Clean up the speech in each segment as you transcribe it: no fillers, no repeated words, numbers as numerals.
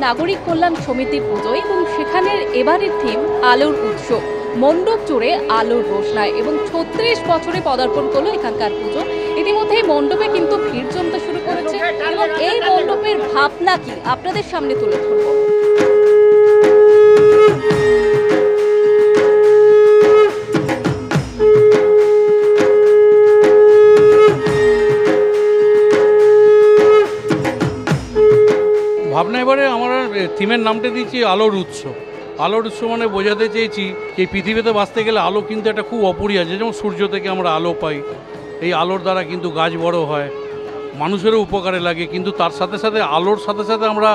নাগরিক কল্যাণ সমিতির পুজো এবং সেখানের এবারের থিম আলোর উৎসব। মণ্ডপ জুড়ে আলোর রোশনায় এবং ৩৬ বছরে পদার্পণ করলো এখানকার পুজো। ইতিমধ্যেই মণ্ডপে কিন্তু ভিড় জমতে শুরু করেছে এবং এই মণ্ডপের ভাবনা কি আপনাদের সামনে তুলে ধরবো। ভাবনা এবারে আমরা থিমের নামটা দিয়েছি আলোর উৎসব। আলোর উৎসব মানে বোঝাতে চেয়েছি এই পৃথিবীতে বাঁচতে গেলে আলো কিন্তু একটা খুব অপরিহার্য। যেমন সূর্য থেকে আমরা আলো পাই, এই আলোর দ্বারা কিন্তু গাছ বড় হয়, মানুষেরও উপকারে লাগে, কিন্তু তার সাথে সাথে আলোর সাথে সাথে আমরা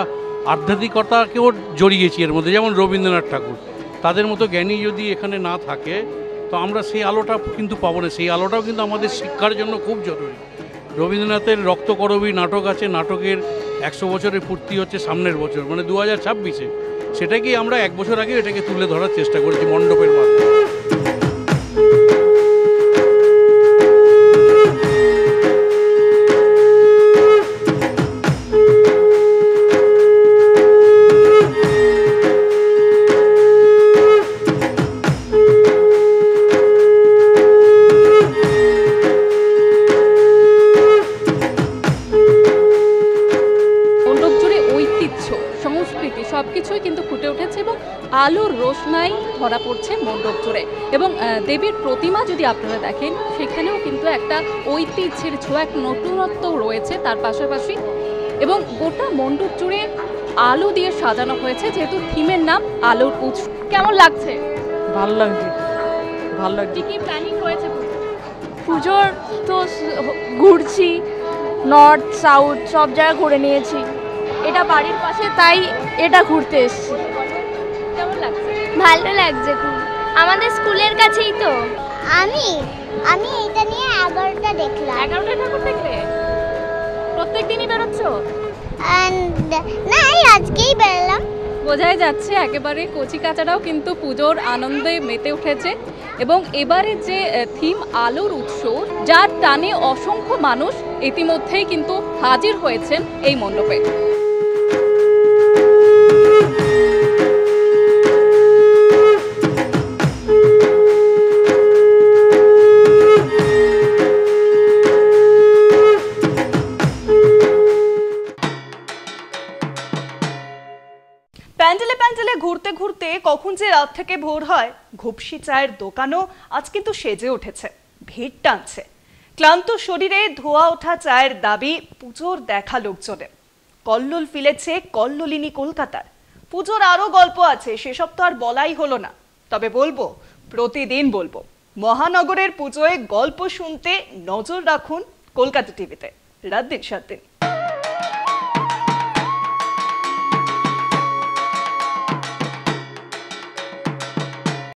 আধ্যাত্মিকতাকেও জড়িয়েছি এর মধ্যে। যেমন রবীন্দ্রনাথ ঠাকুর, তাদের মতো জ্ঞানী যদি এখানে না থাকে তো আমরা সেই আলোটা কিন্তু পাবো না। সেই আলোটাও কিন্তু আমাদের শিক্ষার জন্য খুব জরুরি। রবীন্দ্রনাথের রক্তকরবী নাটক আছে, নাটকের 100 বছরের পূর্তি হচ্ছে সামনের বছর, মানে 2026-এ। সেটাকেই আমরা 1 বছর আগে এটাকে তুলে ধরার চেষ্টা করেছি মণ্ডপের মাধ্যমে। সংস্কৃতি সবকিছুই কিন্তু ফুটে উঠেছে এবং আলোর রোশনাই ধরা পড়ছে মণ্ডপ জুড়ে। এবং দেবীর প্রতিমা যদি আপনারা দেখেন সেখানেও কিন্তু একটা ঐতিহ্যের ছোঁয়া, এক নতুনত্ব রয়েছে তার পাশাপাশি। এবং গোটা মণ্ডপ জুড়ে আলো দিয়ে সাজানো হয়েছে, যেহেতু থিমের নাম আলোর উৎসব। কেমন লাগছে? ভালো লাগছে, ভালো লাগছে। কি প্ল্যানিং রয়েছে পুজোর? তো ঘুরছি, নর্থ সাউথ সব জায়গা ঘুরে নিয়েছি, এটা বাড়ির পাশে তাই এটা ঘুরতে এসেছি। কেমন লাগছে? ভালো লাগছে খুব, আমাদের স্কুলের কাছেই তো। আমি এটা নিয়ে 11টা দেখলাম। 11টা ঠাকুর দেখলে? প্রত্যেক দিনই বেরোচ্ছ? না, আজকেই বেরোলাম। বোঝাই যাচ্ছে একেবারে কচি কাচারাও কিন্তু পুজোর আনন্দে মেতে উঠেছে। এবং এবারে যে থিম আলোর উৎসব, যার টানে অসংখ্য মানুষ ইতিমধ্যেই কিন্তু হাজির হয়েছেন এই মণ্ডপে। প্যান্ডেলে প্যান্ডেলে ঘুরতে ঘুরতে কখন যে রাত থেকে ভোর হয়, ঘুপসি চায়ের দোকানও আজ কিন্তু সেজে উঠেছে, ভিড় টানছে। ক্লান্ত শরীরে ধোয়া ওঠা চায়ের দাবি পুজোর দেখা লোকজনের। কল্লোল ফিলেছে কল্লোলিনী কলকাতার। পুজোর আরও গল্প আছে, সেসব তো আর বলাই হলো না, তবে বলবো, প্রতিদিন বলবো। মহানগরের পুজোয় গল্প শুনতে নজর রাখুন কলকাতা টিভিতে, রাত দিন 7 দিন।